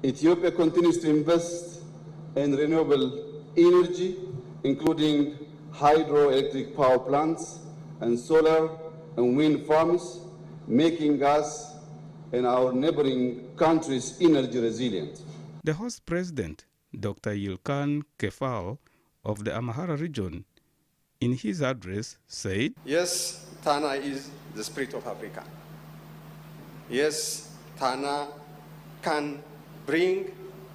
Ethiopia continues to invest in renewable energy, including hydroelectric power plants and solar and wind farms, making us and our neighboring countries energy resilient. The host president, Dr. Yilkan Kefal of the Amhara region, in his address said, "Yes, Tana is the spirit of Africa. Yes, Tana can bring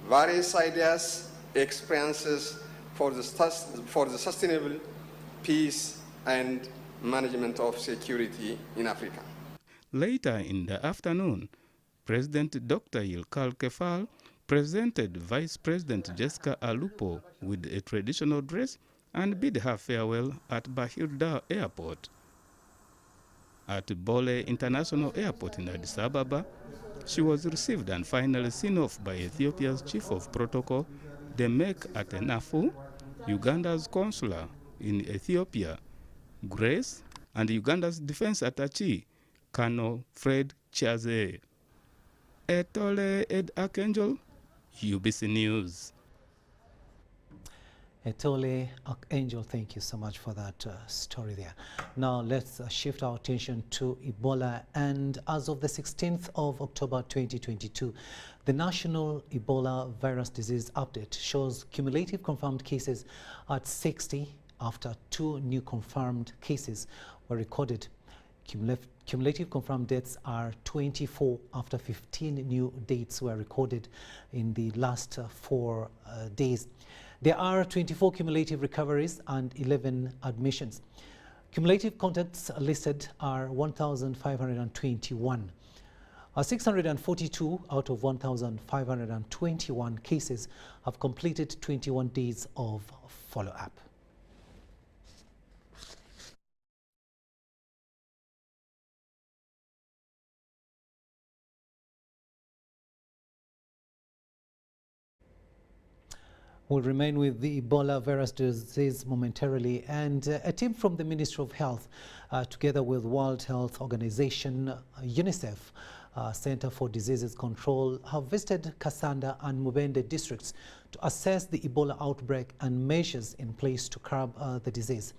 various ideas, experiences for the sustainable peace and management of security in Africa." Later in the afternoon, President Dr. Yilkan Kefal presented Vice President Jessica Alupo with a traditional dress and bid her farewell at Bahir Dar Airport. At Bole International Airport in Addis Ababa, she was received and finally seen off by Ethiopia's Chief of Protocol, Demek Atenafu, Uganda's consular in Ethiopia, Grace, and Uganda's defense attaché, Colonel Fred Chaze. Etole Ed Archangel, UBC News. Etole Archangel, thank you so much for that story there. Now let's shift our attention to Ebola. And as of the 16th of October 2022, the National Ebola Virus Disease Update shows cumulative confirmed cases at 60 after 2 new confirmed cases were recorded. Cumulative confirmed deaths are 24 after 15 new deaths were recorded in the last 4 days. There are 24 cumulative recoveries and 11 admissions. Cumulative contacts listed are 1,521. 642 out of 1,521 cases have completed 21 days of follow-up. We'll remain with the Ebola virus disease momentarily, and a team from the Ministry of Health, together with World Health Organization, UNICEF, Center for Diseases Control, have visited Kasanda and Mubende districts to assess the Ebola outbreak and measures in place to curb the disease.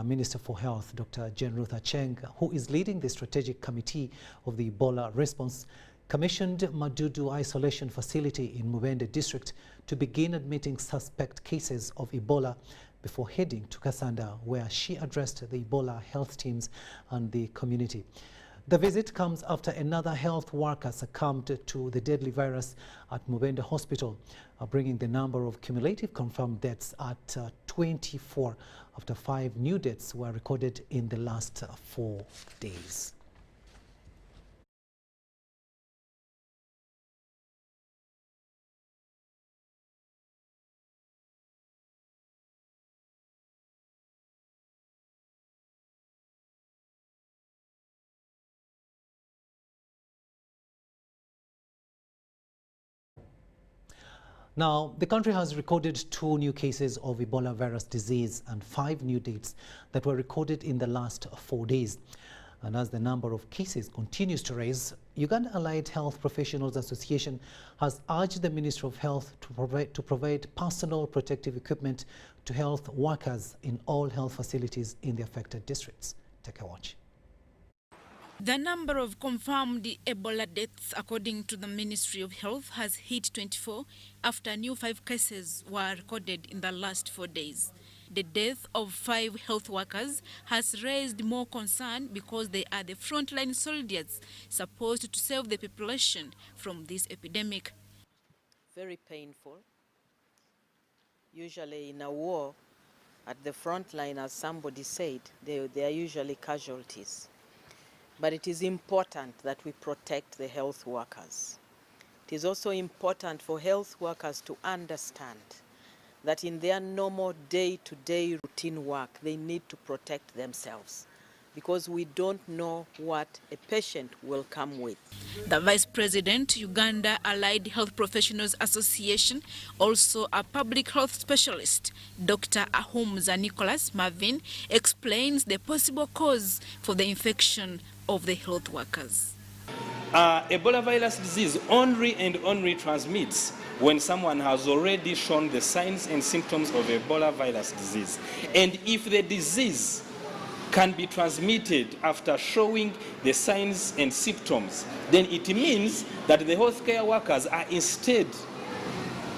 Minister for Health, Dr. Jane Ruth Acheng, who is leading the strategic committee of the Ebola response, commissioned Madudu Isolation Facility in Mubende district to begin admitting suspect cases of Ebola before heading to Kasanda, where she addressed the Ebola health teams and the community. The visit comes after another health worker succumbed to the deadly virus at Mubende Hospital, bringing the number of cumulative confirmed deaths at 24 after 5 new deaths were recorded in the last 4 days. Now, the country has recorded 2 new cases of Ebola virus disease and 5 new deaths that were recorded in the last 4 days. And as the number of cases continues to rise, Uganda Allied Health Professionals Association has urged the Ministry of Health to provide personal protective equipment to health workers in all health facilities in the affected districts. Take a watch. The number of confirmed Ebola deaths, according to the Ministry of Health, has hit 24 after new 5 cases were recorded in the last 4 days. The death of 5 health workers has raised more concern because they are the frontline soldiers supposed to save the population from this epidemic. Very painful. Usually in a war, at the front line, as somebody said, they are usually casualties. But it is important that we protect the health workers. It is also important for health workers to understand that in their normal day-to-day routine work, they need to protect themselves, because we don't know what a patient will come with. The Vice President, Uganda Allied Health Professionals Association, also a public health specialist, Dr. Ahumza Nicholas Marvin, explains the possible cause for the infection of the health workers. Ebola virus disease only transmits when someone has already shown the signs and symptoms of Ebola virus disease. And if the disease can be transmitted after showing the signs and symptoms, then it means that the healthcare workers are instead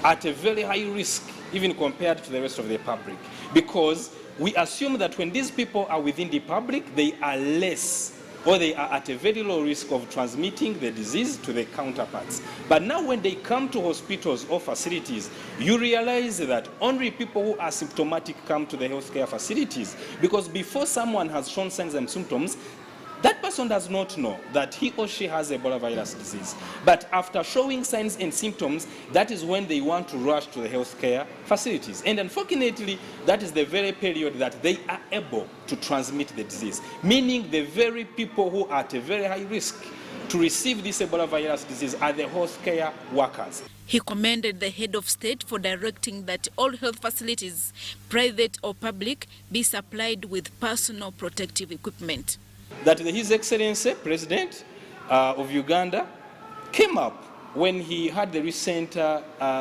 at a very high risk, even compared to the rest of the public, because we assume that when these people are within the public, they are less, or they are at a very low risk of transmitting the disease to their counterparts. But now when they come to hospitals or facilities, you realize that only people who are symptomatic come to the healthcare facilities, because before someone has shown signs and symptoms, that person does not know that he or she has Ebola virus disease. But after showing signs and symptoms, that is when they want to rush to the healthcare facilities. And unfortunately, that is the very period that they are able to transmit the disease, meaning the very people who are at a very high risk to receive this Ebola virus disease are the healthcare workers. He commended the head of state for directing that all health facilities, private or public, be supplied with personal protective equipment. That His Excellency, President of Uganda, came up when he had the recent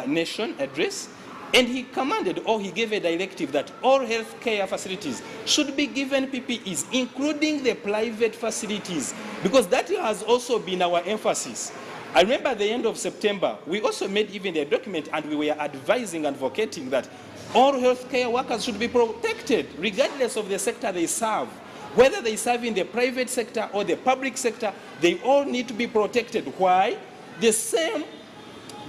nation address, and he commanded, or he gave a directive that all healthcare facilities should be given PPEs, including the private facilities, because that has also been our emphasis. I remember at the end of September, we also made even a document, and we were advising and advocating that all healthcare workers should be protected, regardless of the sector they serve. Whether they serve in the private sector or the public sector, they all need to be protected. Why? The same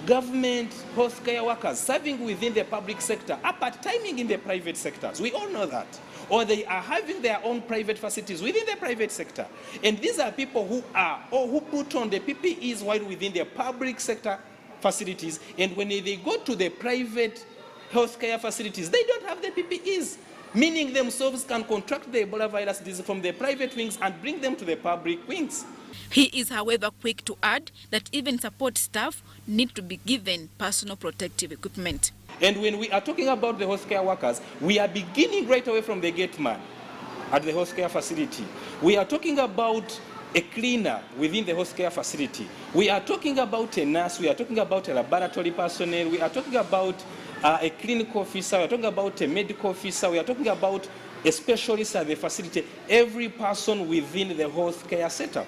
government healthcare workers serving within the public sector are part-timing in the private sectors. We all know that. Or they are having their own private facilities within the private sector. And these are people who are, or who put on the PPEs while within the public sector facilities. And when they go to the private healthcare facilities, they don't have the PPEs, meaning themselves can contract the Ebola virus disease from the private wings and bring them to the public wings. He is, however, quick to add that even support staff need to be given personal protective equipment. And when we are talking about the healthcare workers, we are beginning right away from the gate man at the healthcare facility. We are talking about a cleaner within the healthcare facility. We are talking about a nurse. We are talking about a laboratory personnel. We are talking about a clinical officer, we are talking about a medical officer, we are talking about a specialist at the facility, every person within the healthcare setup.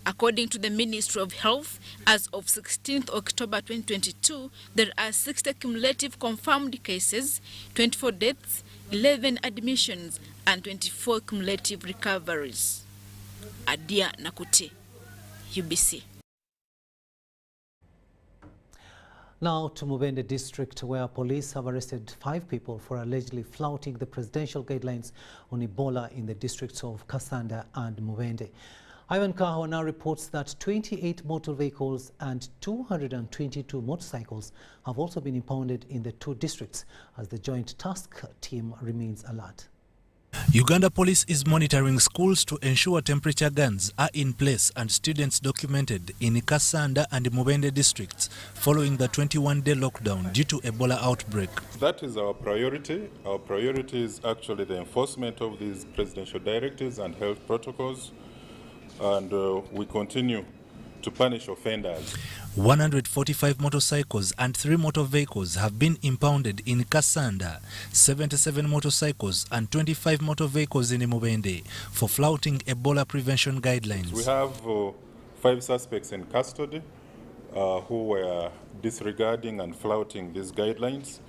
According to the Ministry of Health, as of 16th October 2022, there are 60 cumulative confirmed cases, 24 deaths, 11 admissions, and 24 cumulative recoveries. Adia Nakute, UBC. Now to Mubende district, where police have arrested 5 people for allegedly flouting the presidential guidelines on Ebola in the districts of Kasanda and Mubende. Ivan Kahawa now reports that 28 motor vehicles and 222 motorcycles have also been impounded in the 2 districts as the Joint Task Team remains alert. Uganda Police is monitoring schools to ensure temperature guns are in place and students documented in Kasanda and Mubende districts following the 21-day lockdown due to Ebola outbreak. That is our priority. Our priority is actually the enforcement of these presidential directives and health protocols, and we continue to punish offenders. 145 motorcycles and 3 motor vehicles have been impounded in Kasanda, 77 motorcycles and 25 motor vehicles in Mubende for flouting Ebola prevention guidelines. We have 5 suspects in custody who were disregarding and flouting these guidelines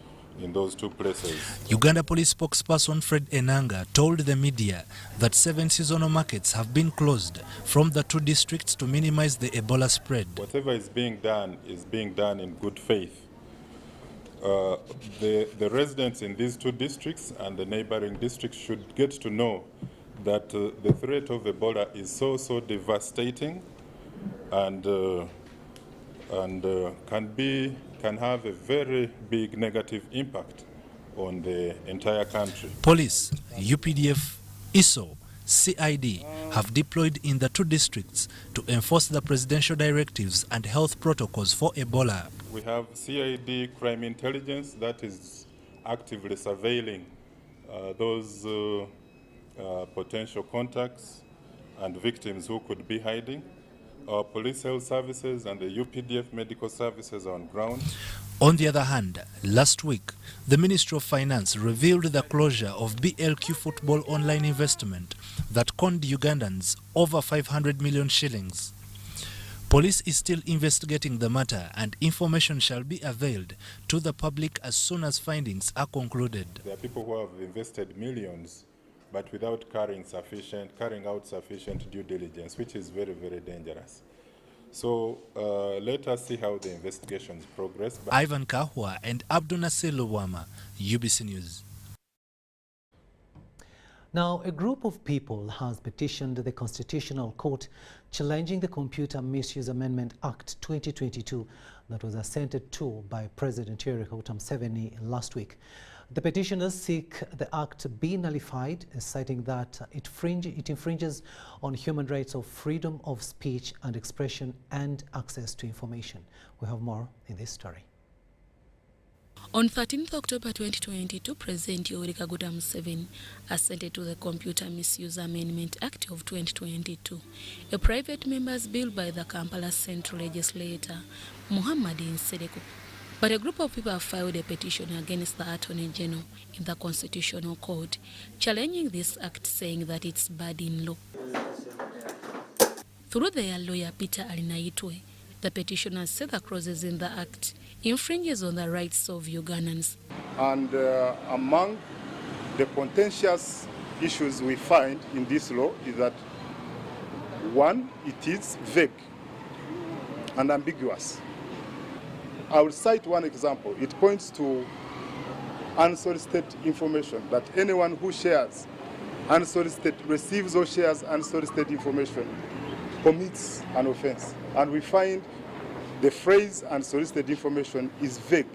in those 2 places. Uganda Police spokesperson Fred Enanga told the media that 7 seasonal markets have been closed from the 2 districts to minimize the Ebola spread. Whatever is being done in good faith. The residents in these 2 districts and the neighboring districts should get to know that the threat of Ebola is so devastating and can have a very big negative impact on the entire country. Police, UPDF, ISO, CID have deployed in the 2 districts to enforce the presidential directives and health protocols for Ebola. We have CID crime intelligence that is actively surveilling those potential contacts and victims who could be hiding. our police health services and the UPDF medical services on ground. On the other hand, last week, the Ministry of Finance revealed the closure of BLQ Football Online Investment that conned Ugandans over 500 million shillings. Police is still investigating the matter and information shall be availed to the public as soon as findings are concluded. There are people who have invested millions but without carrying out sufficient due diligence, which is very, very dangerous. So let us see how the investigations progress. Ivan Kahwa and Abdul Nasir Luwama, UBC News. Now, a group of people has petitioned the Constitutional Court challenging the Computer Misuse Amendment Act 2022 that was assented to by President Yoweri Museveni last week. The petitioners seek the act be nullified, citing that it infringes on human rights of freedom of speech and expression and access to information. We have more in this story. On 13th October 2022, President Yoweri Museveni assented to the Computer Misuse Amendment Act of 2022, a private member's bill by the Kampala Central Legislator, Muhammad Nsereko. But a group of people have filed a petition against the Attorney General in the Constitutional Court, challenging this act, saying that it's bad in law. Through their lawyer, Peter Alinaitwe, the petitioners say the clauses in the act infringes on the rights of Ugandans. And among the contentious issues we find in this law is that, one, it is vague and ambiguous. I will cite one example. It points to unsolicited information, that anyone who shares unsolicited, receives or shares unsolicited information commits an offense. And we find the phrase unsolicited information is vague.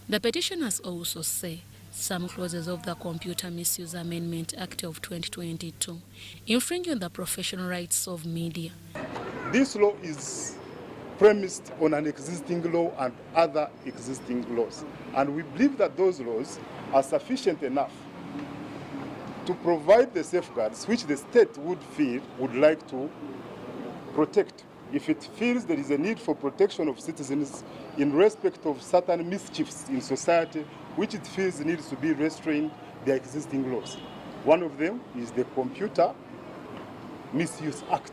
The petitioners also say some clauses of the Computer Misuse Amendment Act of 2022 infringe on the professional rights of media. This law is premised on an existing law and other existing laws. And we believe that those laws are sufficient enough to provide the safeguards which the state would like to protect. If it feels there is a need for protection of citizens in respect of certain mischiefs in society, which it feels needs to be restrained, the existing laws. One of them is the Computer Misuse Act.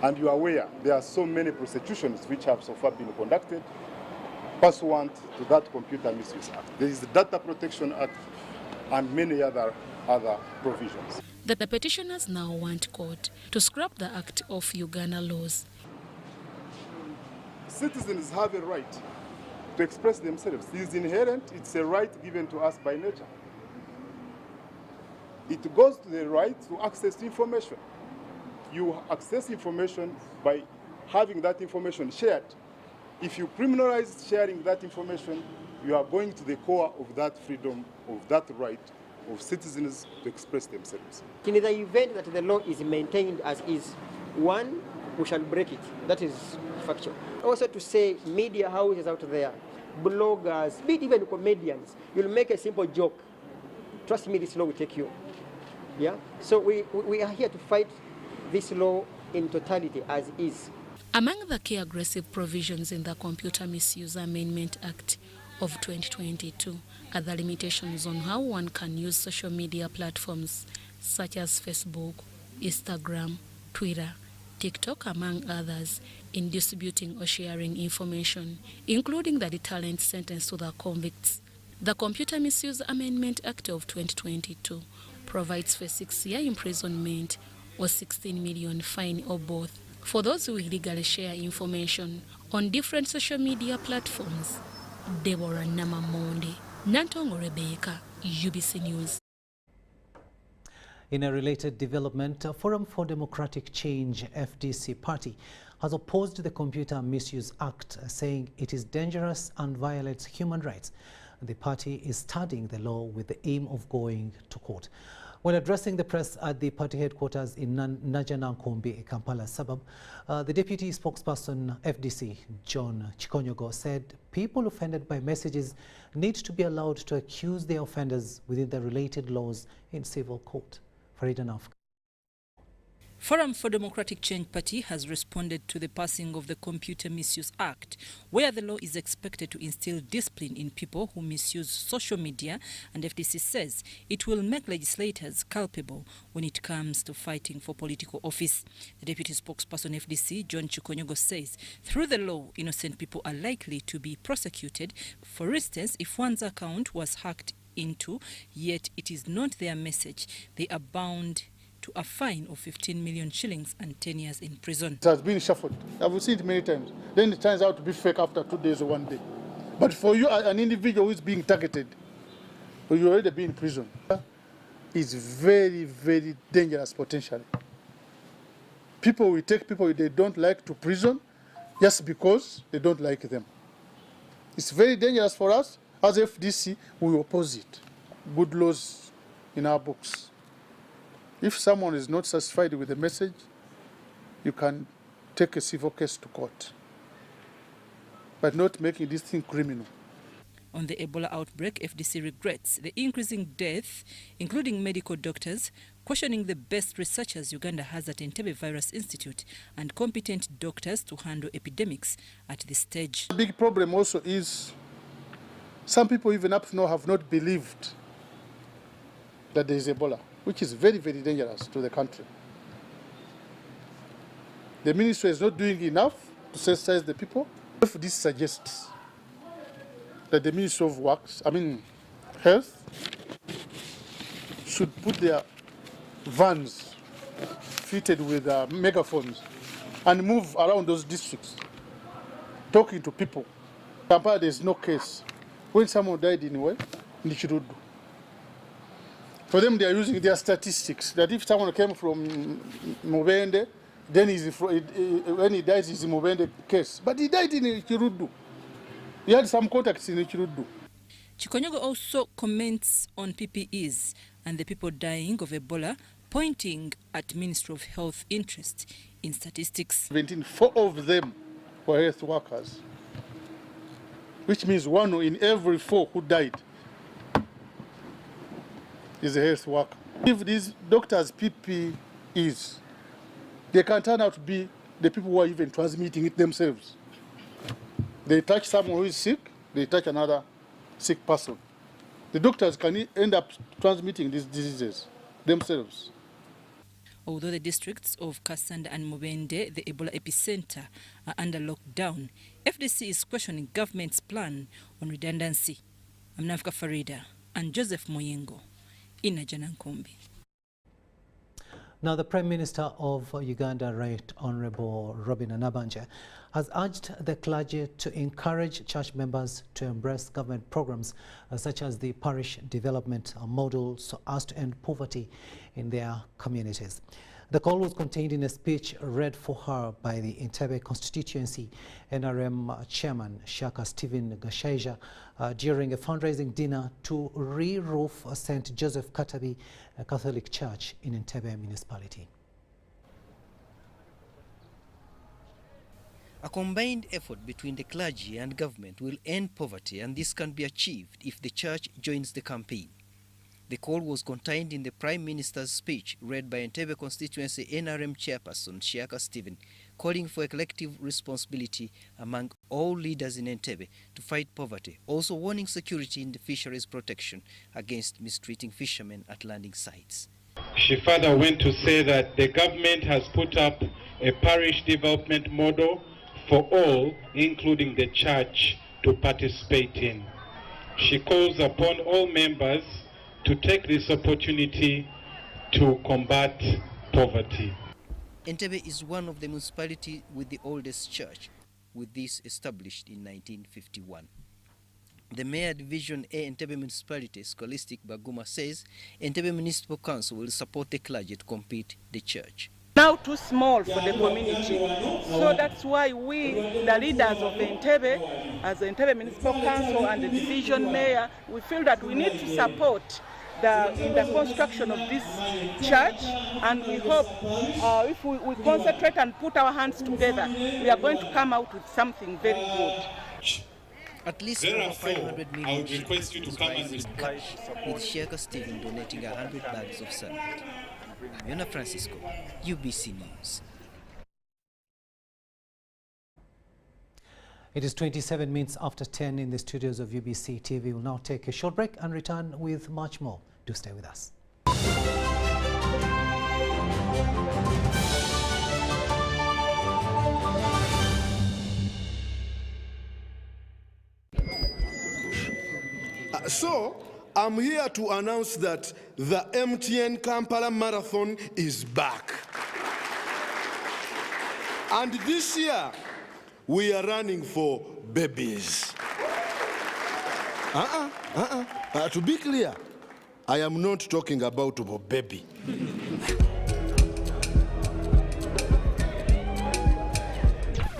And you are aware there are so many prosecutions which have so far been conducted pursuant to that Computer Misuse Act. There is the Data Protection Act and many other provisions. The petitioners now want court to scrap the act of Uganda laws. Citizens have a right to express themselves. It is inherent, it's a right given to us by nature. It goes to the right to access information. You access information by having that information shared. If you criminalize sharing that information, you are going to the core of that freedom, of that right of citizens to express themselves. In the event that the law is maintained as is, one, we shall break it. That is factual. Also to say media houses out there, bloggers, be it even comedians, you'll make a simple joke. Trust me, this law will take you. Yeah? So we are here to fight this law in totality as is. Among the key aggressive provisions in the Computer Misuse Amendment Act of 2022 are the limitations on how one can use social media platforms such as Facebook, Instagram, Twitter, TikTok, among others, in distributing or sharing information, including the deterrent sentence to the convicts. The Computer Misuse Amendment Act of 2022 provides for 6-year imprisonment or 16 million fine or both for those who illegally share information on different social media platforms. Deborah Namamonde, Nantongo Rebecca, UBC News. In a related development, Forum for Democratic Change FDC party has opposed the Computer Misuse Act, saying it is dangerous and violates human rights. The party is studying the law with the aim of going to court. When addressing the press at the party headquarters in Kiijanangoma, a Kampala suburb, the deputy spokesperson FDC, John Chikonyogo, said people offended by messages need to be allowed to accuse their offenders within the related laws in civil court. Farida Nafka. Forum for Democratic Change Party has responded to the passing of the Computer Misuse Act, where the law is expected to instill discipline in people who misuse social media, and FDC says it will make legislators culpable when it comes to fighting for political office. The deputy spokesperson FDC, John Kiijanangoma, says through the law, innocent people are likely to be prosecuted. For instance, if one's account was hacked into, yet it is not their message, they are bound to a fine of 15 million shillings and 10 years in prison. It has been shuffled. I've seen it many times. Then it turns out to be fake after 2 days or 1 day. But for you, an individual who is being targeted, or you already be in prison, is very, very dangerous potentially. People will take people they don't like to prison just because they don't like them. It's very dangerous for us. As FDC, we oppose it. Good laws in our books. If someone is not satisfied with the message, you can take a civil case to court, but not making this thing criminal. On the Ebola outbreak, FDC regrets the increasing death, including medical doctors, questioning the best researchers Uganda has at Entebbe Virus Institute and competent doctors to handle epidemics at this stage. The big problem also is some people even up to now have not believed that there is Ebola, which is very, very dangerous to the country. The ministry is not doing enough to sensitize the people. If this suggests that the Ministry of Health, should put their vans fitted with megaphones and move around those districts, talking to people. Kampala, there's no case. When someone died in Nichirudu, for them, they are using their statistics that if someone came from Mubende, then when he dies, it's a Mubende case. But he died in Kirudu. He had some contacts in Kirudu. Kiijanangoma also comments on PPEs and the people dying of Ebola, pointing at Ministry of Health interest in statistics. 4 of them were health workers, which means 1 in every 4 who died is a health worker. If these doctors' PPEs, they can turn out to be the people who are even transmitting it themselves. They touch someone who is sick, they touch another sick person. The doctors can end up transmitting these diseases themselves. Although the districts of Kasanda and Mubende, the Ebola epicenter, are under lockdown, FDC is questioning government's plan on redundancy. I'm Nafka Farida and Joseph Moyengo in Kiijanangoma. Now, the Prime Minister of Uganda, Right Honourable Robin Anabanja, has urged the clergy to encourage church members to embrace government programs such as the parish development model so as to end poverty in their communities. The call was contained in a speech read for her by the Entebbe Constituency NRM Chairman Shaka Stephen Gashaija during a fundraising dinner to re-roof St. Joseph Katabi Catholic Church in Entebbe Municipality. A combined effort between the clergy and government will end poverty, and this can be achieved if the church joins the campaign. The call was contained in the Prime Minister's speech read by Entebbe Constituency NRM Chairperson Shaka Stephen, calling for a collective responsibility among all leaders in Entebbe to fight poverty, also warning security in the fisheries protection against mistreating fishermen at landing sites. She further went to say that the government has put up a parish development model for all, including the church, to participate in. She calls upon all members to take this opportunity to combat poverty. Entebbe is one of the municipalities with the oldest church, with this established in 1951. The Mayor Division A Entebbe Municipality, Scholastic Baguma, says Entebbe Municipal Council will support the clergy to complete the church. Now too small for the community. So that's why we, the leaders of Entebbe, as the Entebbe Municipal Council and the Division Mayor, we feel that we need to support in the construction of this church, and we hope if we concentrate and put our hands together, we are going to come out with something very good. At least over 500 million I would request you to come and cash, with Shaka Stephen donating 100 bags of cement. Yona Francisco, UBC News. It is 27 minutes after 10 in the studios of UBC TV. We'll now take a short break and return with much more. Do stay with us. So, I'm here to announce that the MTN Kampala Marathon is back. And this year, we are running for babies. To be clear, I am not talking about a baby.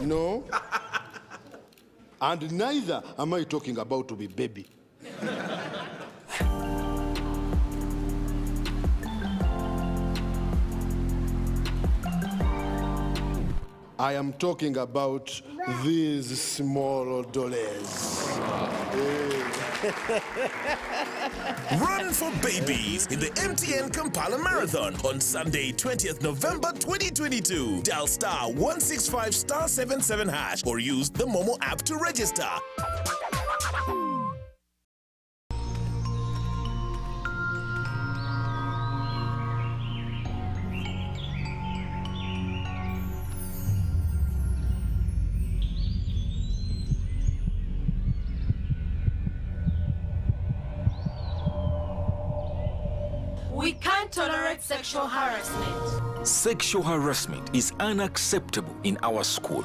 No. And neither am I talking about to be baby. I am talking about these small dollars. Run for babies in the MTN Kampala Marathon on Sunday, 20th November 2022. Dial star 165 star 77 hash or use the Momo app to register. We can't tolerate sexual harassment. Sexual harassment is unacceptable in our school.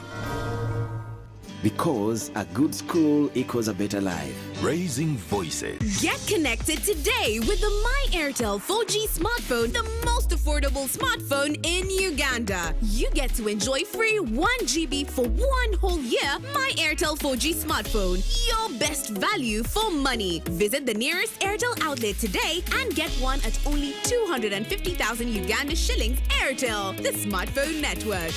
Because a good school equals a better life. Raising voices. Get connected today with the My Airtel 4G smartphone, the most affordable smartphone in Uganda. You get to enjoy free 1 GB for 1 whole year. My Airtel 4G smartphone, your best value for money. Visit the nearest Airtel outlet today and get one at only 250,000 Uganda shillings. Airtel, the smartphone network.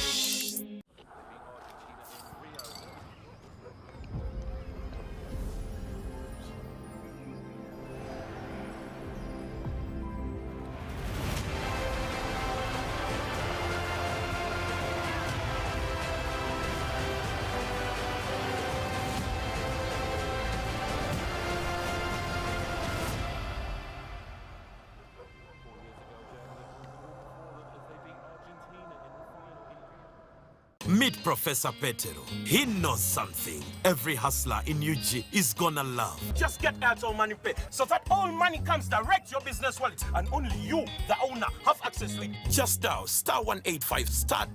Meet Professor Petero. He knows something every hustler in UG is gonna love. Just get Airtel Money Pay so that all money comes direct to your business wallet and only you, the owner, have access to it. Just dial star 185 star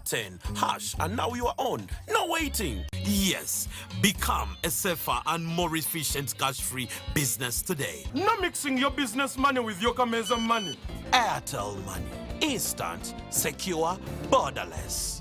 10 hash and now you are on. No waiting. Yes, become a safer and more efficient cash-free business today. No mixing your business money with your Kameza money. Airtel Money. Instant, secure, borderless.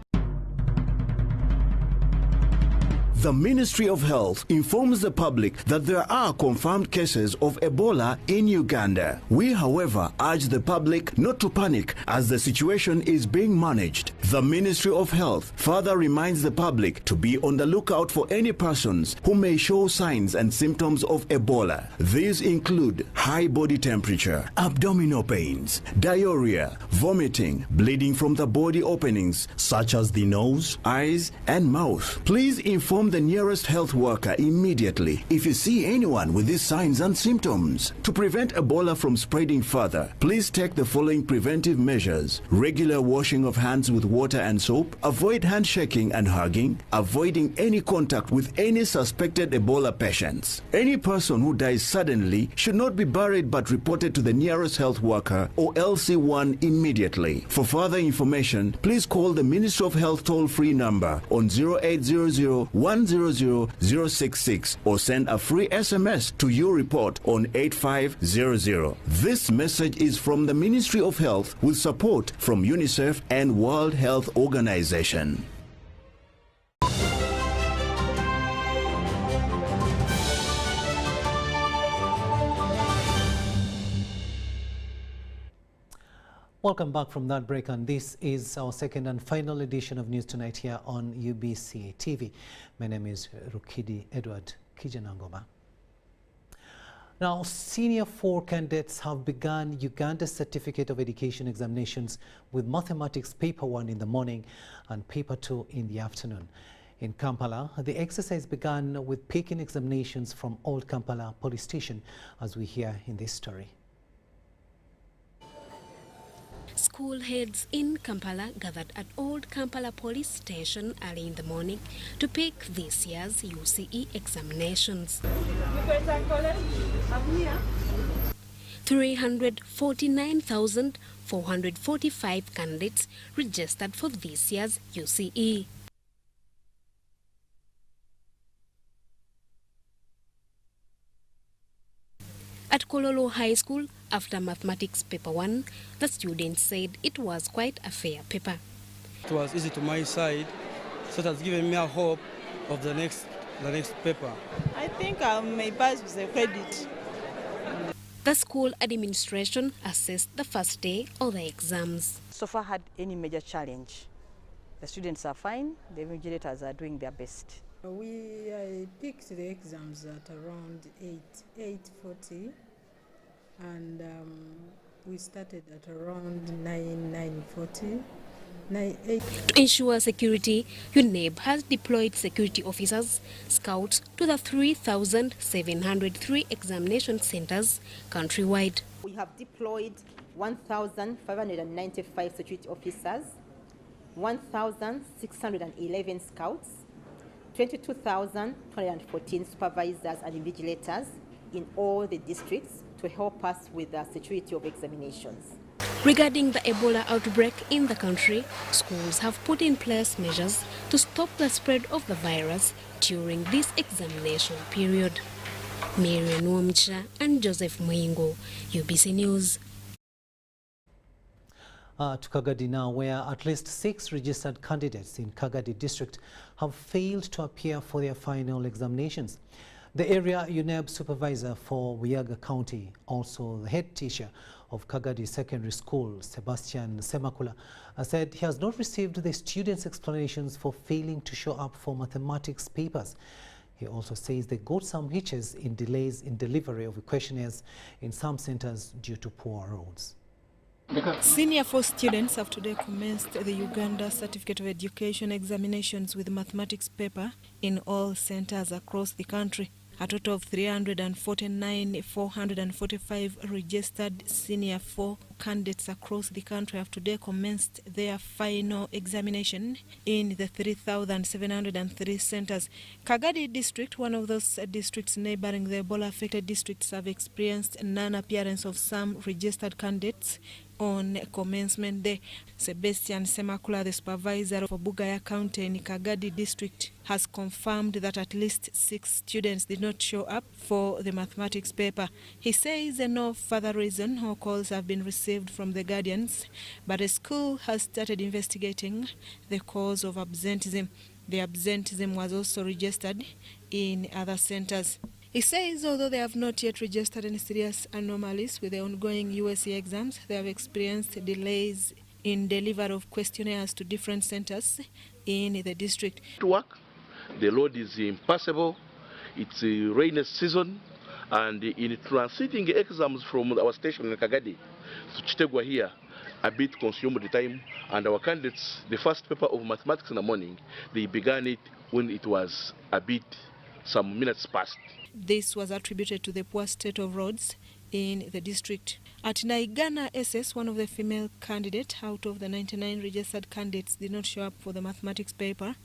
The Ministry of Health informs the public that there are confirmed cases of Ebola in Uganda. We, however, urge the public not to panic as the situation is being managed. The Ministry of Health further reminds the public to be on the lookout for any persons who may show signs and symptoms of Ebola. These include high body temperature, abdominal pains, diarrhea, vomiting, bleeding from the body openings such as the nose, eyes, and mouth. Please inform the nearest health worker immediately if you see anyone with these signs and symptoms. To prevent Ebola from spreading further, please take the following preventive measures: regular washing of hands with water and soap, avoid handshaking and hugging, avoiding any contact with any suspected Ebola patients. Any person who dies suddenly should not be buried but reported to the nearest health worker or LC1 immediately. For further information, please call the Ministry of Health toll-free number on 0800 100-066 or send a free SMS to your report on 8500. This message is from the Ministry of Health with support from UNICEF and World Health Organization. Welcome back from that break, and this is our second and final edition of News Tonight here on UBC TV. My name is Rukidi Edward Kiijanangoma. Now, Senior 4 candidates have begun Uganda's Certificate of Education examinations with Mathematics Paper 1 in the morning and Paper 2 in the afternoon. In Kampala, the exercise began with picking examinations from Old Kampala Police Station, as we hear in this story. School heads in Kampala gathered at Old Kampala Police Station early in the morning to pick this year's UCE examinations. 349,445 candidates registered for this year's UCE. At Kololo High School, after Mathematics Paper 1, the students said it was quite a fair paper. It was easy to my side, so it has given me a hope of the next paper. I think I may pass with the credit. The school administration assessed the first day of the exams. So far had any major challenge. The students are fine, the invigilators are doing their best. I picked the exams at around 8:40, and we started at around 9:40. To ensure security, UNEB has deployed security officers, scouts to the 3,703 examination centers countrywide. We have deployed 1,595 security officers, 1,611 scouts, 22,214 supervisors and invigilators in all the districts to help us with the security of examinations. Regarding the Ebola outbreak in the country, schools have put in place measures to stop the spread of the virus during this examination period. Marian Wamcha and Joseph Mwingo, UBC News. To Kagadi now, where at least 6 registered candidates in Kagadi district have failed to appear for their final examinations. The area UNEB supervisor for Wiaga County, also the head teacher of Kagadi Secondary School, Sebastian Semakula, said he has not received the students' explanations for failing to show up for mathematics papers. He also says they got some hitches in delays in delivery of questionnaires in some centers due to poor roads. Senior 4 students have today commenced the Uganda Certificate of Education examinations with mathematics paper in all centers across the country. A total of 349,445 registered Senior 4 candidates across the country have today commenced their final examination in the 3,703 centers. Kagadi district, one of those districts neighboring the Ebola-affected districts, have experienced non-appearance of some registered candidates on commencement day. Sebastian Semakula, the supervisor for Bugaya County in Kagadi district, has confirmed that at least 6 students did not show up for the mathematics paper. He says no further reason or calls have been received from the guardians, but the school has started investigating the cause of absenteeism. The absenteeism was also registered in other centers. He says although they have not yet registered any serious anomalies with the ongoing USE exams, they have experienced delays in delivery of questionnaires to different centers in the district. To work, the road is impassable, it's a rainy season, and in transiting exams from our station in Kagadi to Chitegwa here, a bit consumed the time, and our candidates, the first paper of mathematics in the morning, they began it when it was a bit some minutes past. This was attributed to the poor state of roads in the district. At Naigana SS, one of the female candidates out of the 99 registered candidates did not show up for the mathematics paper,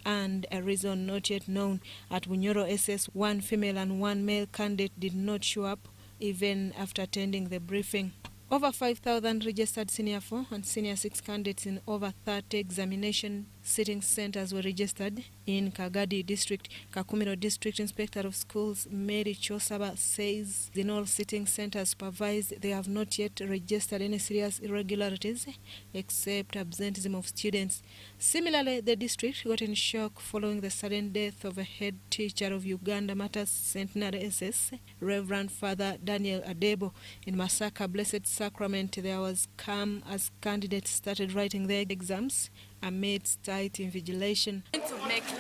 and a reason not yet known. At Bunyoro SS, 1 female and 1 male candidate did not show up even after attending the briefing. Over 5,000 registered Senior 4 and Senior 6 candidates in over 30 examination sitting centers were registered in Kagadi district. Kakumiro District Inspector of Schools Mary Chosaba says in all sitting centers supervised, they have not yet registered any serious irregularities except absenteeism of students. Similarly, the district got in shock following the sudden death of a head teacher of Uganda Matters Centenary SS, Reverend Father Daniel Adebo. In Masaka Blessed Sacrament, there was calm as candidates started writing their exams amidst tight invigilation. To make it.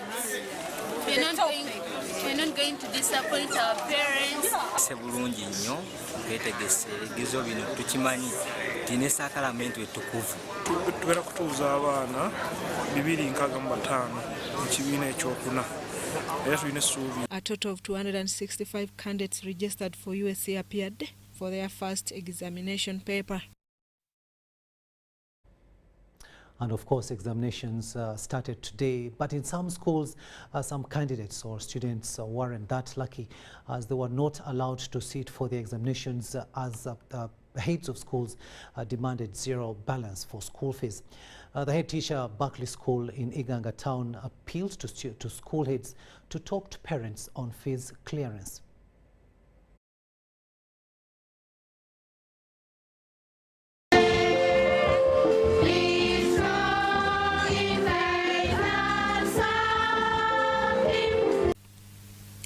we're not going to disappoint our parents. Sebulungi nnyo twetegese ebigezo bino tukimanyi tine sakalamenti wetukuvu tugenda kutuuza abaana 265 mu kibiina ekyokuna era tulina essuubi. A total of 265 candidates registered for USC appeared for their first examination paper. And of course, examinations started today, but in some schools, some candidates or students weren't that lucky, as they were not allowed to sit for the examinations as heads of schools demanded zero balance for school fees. The head teacher, Berkeley School in Iganga Town, appealed to school heads to talk to parents on fees clearance.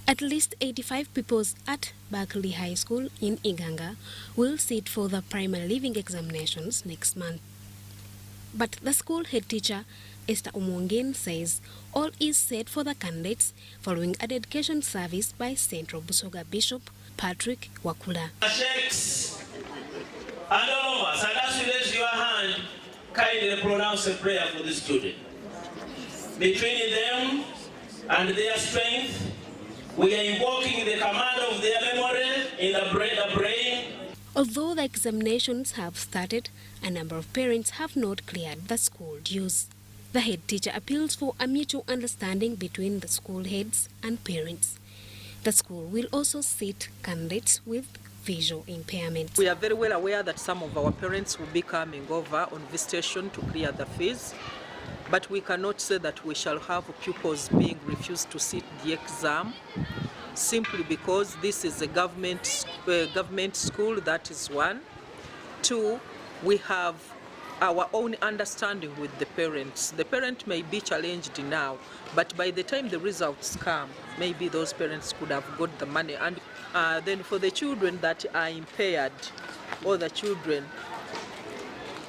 At least 85 pupils at Berkeley High School in Iganga will sit for the primary leaving examinations next month. But the school head teacher, Esther Omongin, says all is set for the candidates following a dedication service by Central Busoga Bishop Patrick Wakula. Sheikhs and all of us, and as you raise your hand, kindly pronounce a prayer for the student. Between them and their strength, we are invoking the command of their memory in the brain. Although the examinations have started, a number of parents have not cleared the school dues. The head teacher appeals for a mutual understanding between the school heads and parents. The school will also seat candidates with visual impairment. We are very well aware that some of our parents will be coming over on visitation to clear the fees, but we cannot say that we shall have pupils being refused to sit the exam simply because this is a government school. That is one. Two, we have our own understanding with the parents. The parent may be challenged now, but by the time the results come, maybe those parents could have got the money. And then for the children that are impaired, or the children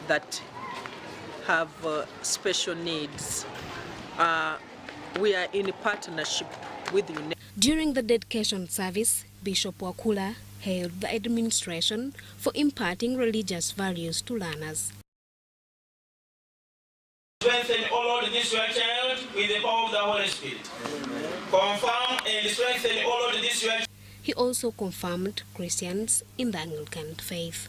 that have special needs, we are in partnership with UNEP. During the dedication service, Bishop Wakula hailed the administration for imparting religious values to learners. Strengthen, O Lord, this your child with the power of the Holy Spirit. Confirm and strengthen, O Lord, this your child. He also confirmed Christians in the Anglican faith.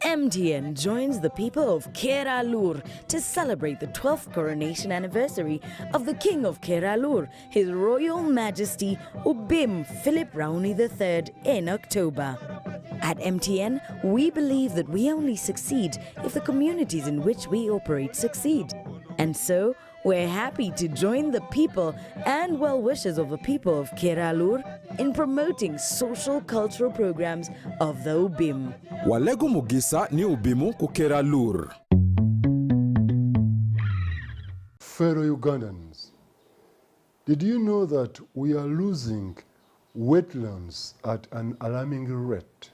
MTN joins the people of Keralur to celebrate the 12th coronation anniversary of the King of Keralur, His Royal Majesty Ubim Philip Raoni III in October. At MTN, we believe that we only succeed if the communities in which we operate succeed. And so, we're happy to join the people and well-wishers of the people of Keralur in promoting social cultural programs of the UBIM. Walego Mugisa ni UBIMU ku Keralur. Fellow Ugandans, did you know that we are losing wetlands at an alarming rate?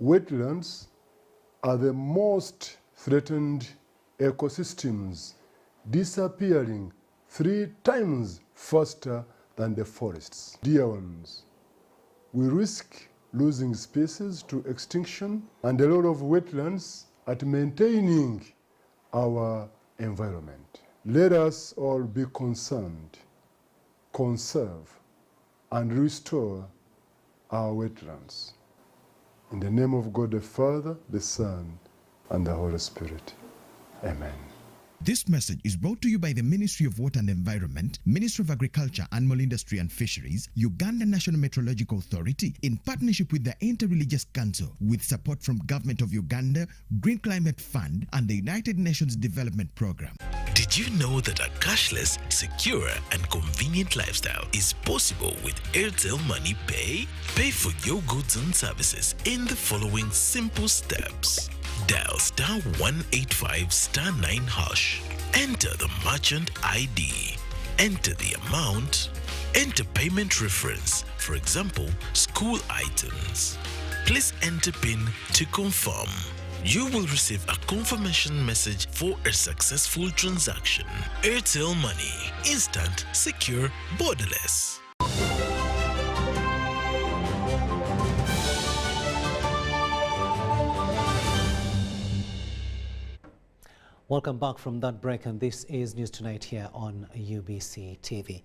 Wetlands are the most threatened ecosystems, disappearing 3 times faster than the forests. Dear ones, we risk losing species to extinction and a lot of wetlands at maintaining our environment. Let us all be concerned, conserve, and restore our wetlands. In the name of God the Father, the Son, and the Holy Spirit. Amen. This message is brought to you by the Ministry of Water and Environment, Ministry of Agriculture, Animal Industry and Fisheries, Uganda National Meteorological Authority, in partnership with the Interreligious Council, with support from Government of Uganda, Green Climate Fund, and the United Nations Development Programme. Did you know that a cashless, secure, and convenient lifestyle is possible with Airtel Money Pay? Pay for your goods and services in the following simple steps. Dial *185 *9#. Enter the merchant ID. Enter the amount. Enter payment reference, for example, school items. Please enter PIN to confirm. You will receive a confirmation message for a successful transaction. Airtel Money. Instant, secure, borderless. Welcome back from that break, and this is News Tonight here on UBC TV.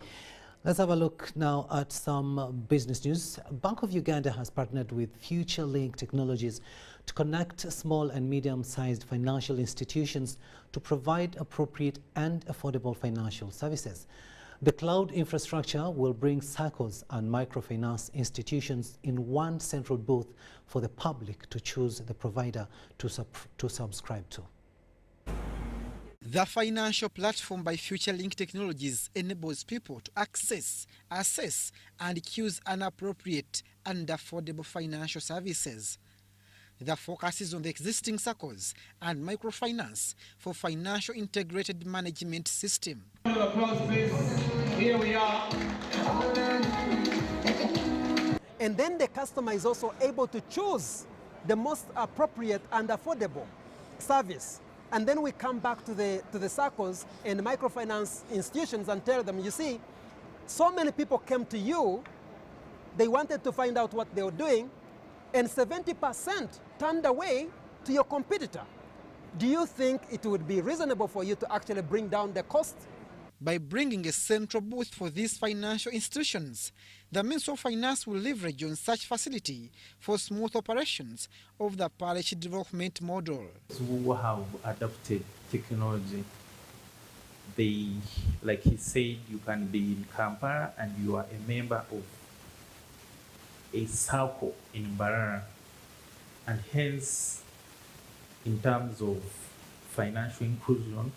Let's have a look now at some business news. Bank of Uganda has partnered with Future Link Technologies to connect small and medium-sized financial institutions to provide appropriate and affordable financial services. The cloud infrastructure will bring SACCOs and microfinance institutions in one central booth for the public to choose the provider to subscribe to. The financial platform by Future Link Technologies enables people to access, assess, and choose an appropriate and affordable financial services. The focus is on the existing SACCOs and microfinance for financial integrated management system. Applause, please. Here we are. And then the customer is also able to choose the most appropriate and affordable service. And then we come back to the SACCOs and microfinance institutions and tell them, you see, so many people came to you, they wanted to find out what they were doing, and 70% turned away to your competitor. Do you think it would be reasonable for you to actually bring down the cost? By bringing a central booth for these financial institutions, the Ministry of Finance will leverage on such facility for smooth operations of the parish development model. Who have adopted technology, they, like he said, you can be in Kampala and you are a member of a SACCO in Mbarara, and hence, in terms of financial inclusion,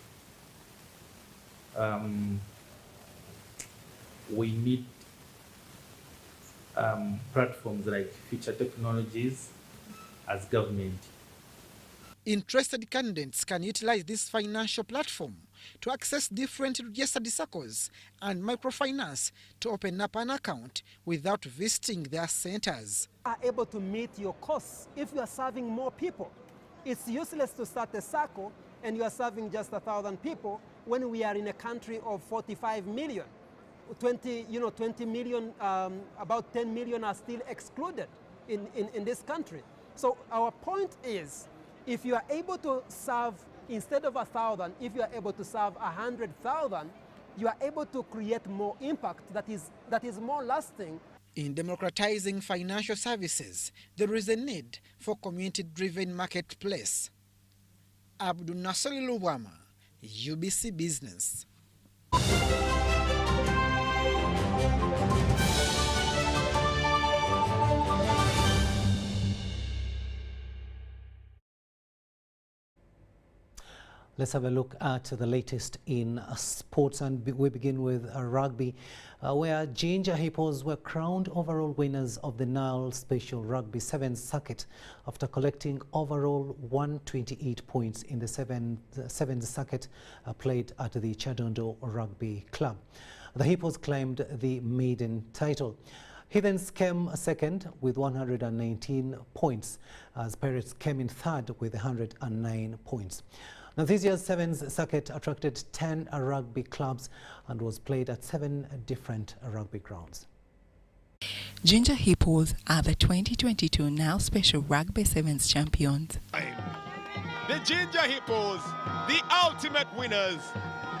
we need platforms like Future Technologies as government. Interested candidates can utilize this financial platform to access different registered SACCOs and microfinance to open up an account without visiting their centers. Are able to meet your costs if you are serving more people. It's useless to start a SACCO and you are serving just 1,000 people when we are in a country of 45 million. 20 million, about 10 million are still excluded in this country. So our point is, if you are able to serve, instead of 1,000, if you are able to serve 100,000, you are able to create more impact that is more lasting. In democratizing financial services, there is a need for community-driven marketplace. Abdul Nasser Lubwama, UBC Business. Let's have a look at the latest in sports, and we begin with rugby, where Ginger Hippos were crowned overall winners of the Nile Special Rugby 7th Circuit after collecting overall 128 points in the 7th Circuit played at the Chadondo Rugby Club. The Hippos claimed the maiden title. Heathens came second with 119 points, as Pirates came in third with 109 points. Now, this year's 7th Circuit attracted 10 rugby clubs and was played at 7 different rugby grounds. Ginger Hippos are the 2022 Nile Special Rugby 7s champions. The Ginger Hippos, the ultimate winners,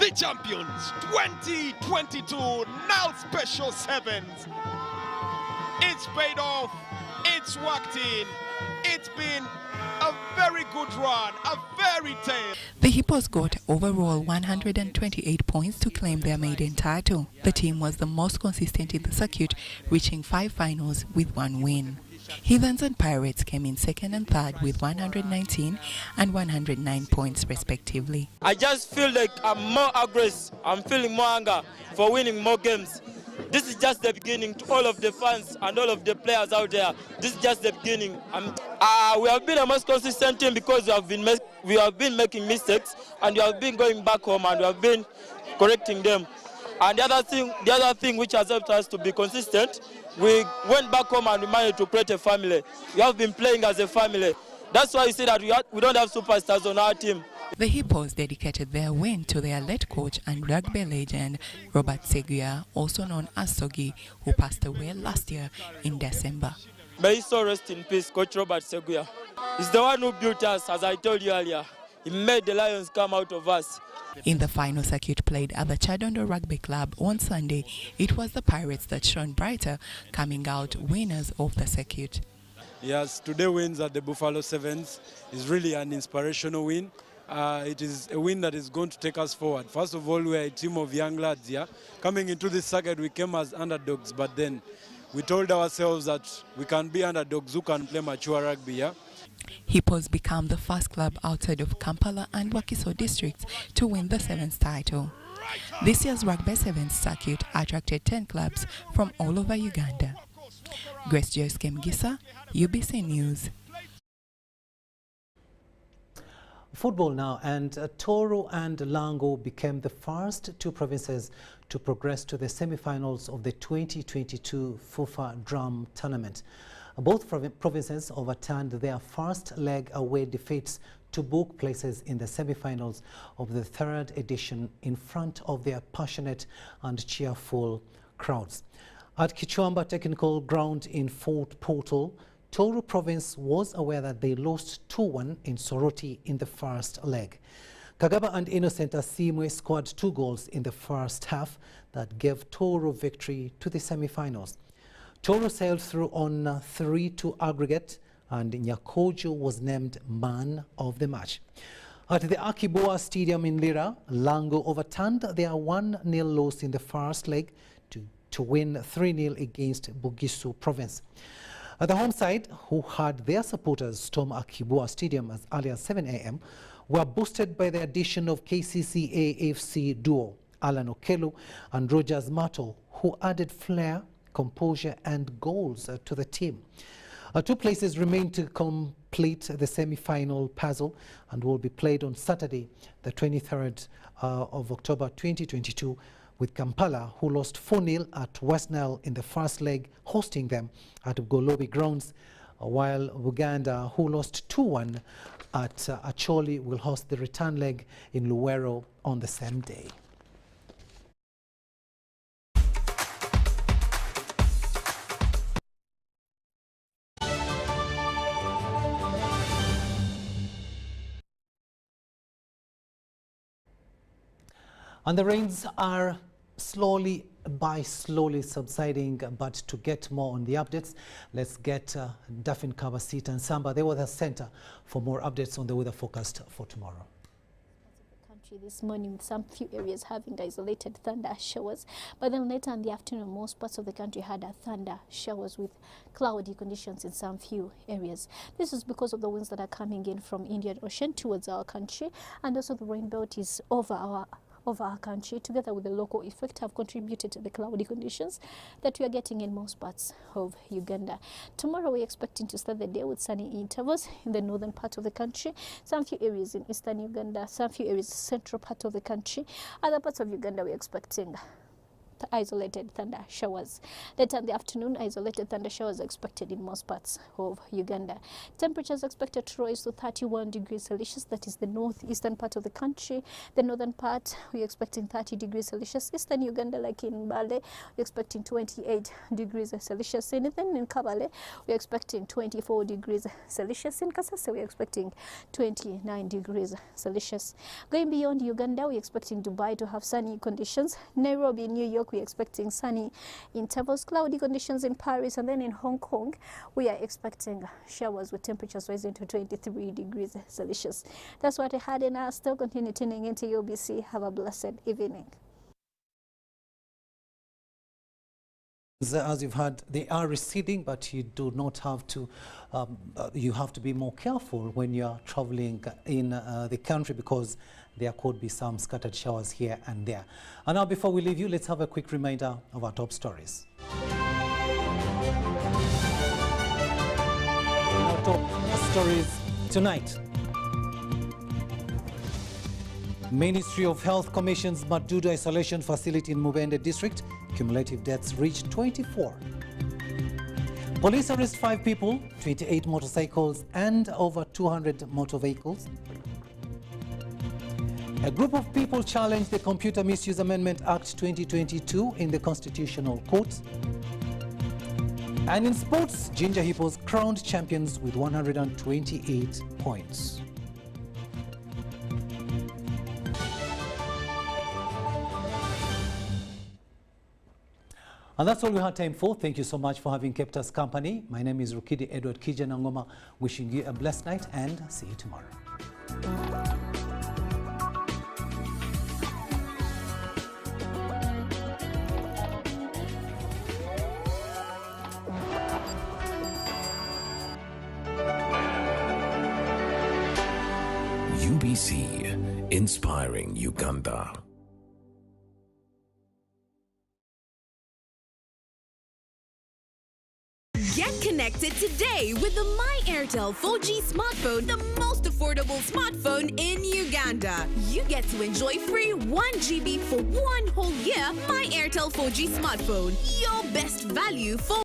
the champions, 2022 Nile Special 7s. It's paid off, it's worked in, it's been a very good run, a fairy tale. The Hippos got overall 128 points to claim their maiden title. The team was the most consistent in the circuit, reaching 5 finals with 1 win. Heathens and Pirates came in second and third with 119 and 109 points respectively. I just feel like I'm more aggressive, I'm feeling more anger for winning more games. This is just the beginning to all of the fans and all of the players out there. This is just the beginning. We have been a most consistent team because we have been making mistakes and we have been going back home and we have been correcting them. And the other thing which has helped us to be consistent, we went back home and we managed to create a family. We have been playing as a family. That's why you see that we don't have superstars on our team. The Hippos dedicated their win to their late coach and rugby legend Robert Seguya, also known as Sogi, who passed away last year in December. May his soul rest in peace, Coach Robert Seguya. He's the one who built us, as I told you earlier. He made the Lions come out of us. In the final circuit played at the Chadondo Rugby Club on Sunday, it was the Pirates that shone brighter, coming out winners of the circuit. Yes, today wins at the Buffalo Sevens is really an inspirational win. It is a win that is going to take us forward. First of all, we are a team of young lads here. Coming into this circuit, we came as underdogs, but then we told ourselves that we can be underdogs who can play mature rugby here. Hippos become the first club outside of Kampala and Wakiso districts to win the Sevens title. This year's Rugby Sevens circuit attracted 10 clubs from all over Uganda. Grace Joyce Kemgisa, UBC News. Football now, and Toro and Lango became the first two provinces to progress to the semi-finals of the 2022 FUFA Drum Tournament. Both provinces overturned their first leg away defeats to book places in the semi-finals of the third edition in front of their passionate and cheerful crowds. At Kichwamba Technical Ground in Fort Portal, Toro Province was aware that they lost 2-1 in Soroti in the first leg. Kagaba and Innocent Asimwe scored 2 goals in the first half that gave Toro victory to the semi-finals. Toro sailed through on 3-2 aggregate, and Nyakojo was named man of the match. At the Akiboa Stadium in Lira, Lango overturned their 1-0 loss in the first leg to win 3-0 against Bugisu Province. The home side, who had their supporters storm Akiboa Stadium as early as 7 a.m., were boosted by the addition of KCCA FC duo Alan Okelu and Rogers Mato, who added flair, composure and goals to the team. 2 places remain to complete the semi-final puzzle and will be played on Saturday, the 23rd of October 2022, with Kampala, who lost 4-0 at West Nile in the first leg, hosting them at Golobi grounds, while Uganda, who lost 2-1 at Acholi, will host the return leg in Luwero on the same day. And the rains are slowly subsiding, but to get more on the updates, let's get Daphne Kabasit and Samba, the weather center, for more updates on the weather forecast for tomorrow. This morning, with some few areas having isolated thunder showers, but then later in the afternoon most parts of the country had thunder showers with cloudy conditions in some few areas. This is because of the winds that are coming in from Indian Ocean towards our country, and also the rain belt is over our country, together with the local effect, have contributed to the cloudy conditions that we are getting in most parts of Uganda. Tomorrow we're expecting to start the day with sunny intervals in the northern part of the country, some few areas in eastern Uganda, some few areas central part of the country. Other parts of Uganda we're expecting isolated thunder showers. Later in the afternoon, isolated thunder showers are expected in most parts of Uganda. Temperatures expected to rise to 31 degrees Celsius. That is the northeastern part of the country. The northern part, we're expecting 30 degrees Celsius. Eastern Uganda, like in Mbale, we're expecting 28 degrees Celsius. And then in Kabale, we're expecting 24 degrees Celsius. In Kasese, we're expecting 29 degrees Celsius. Going beyond Uganda, we're expecting Dubai to have sunny conditions. Nairobi, New York, we're expecting sunny intervals, cloudy conditions in Paris, and then in Hong Kong we are expecting showers with temperatures rising to 23 degrees Celsius. That's what I had, and I'll still continue tuning into UBC. Have a blessed evening. As you've heard, they are receding, but you do not have to, you have to be more careful when you're traveling in the country, because there could be some scattered showers here and there. And now, before we leave you, let's have a quick reminder of our top stories. Our top stories tonight. Ministry of Health commissions Madudu Isolation Facility in Mubende District. Cumulative deaths reached 24. Police arrest 5 people, 28 motorcycles and over 200 motor vehicles. A group of people challenged the Computer Misuse Amendment Act 2022 in the Constitutional Court. And in sports, Ginger Hippos crowned champions with 128 points. And that's all we had time for. Thank you so much for having kept us company. My name is Rukidi Edward Kiijanangoma, wishing you a blessed night and see you tomorrow. UBC, inspiring Uganda. Get connected today with the My Airtel 4G smartphone, the most affordable smartphone in Uganda. You get to enjoy free 1 GB for 1 whole year. My Airtel 4G smartphone, your best value for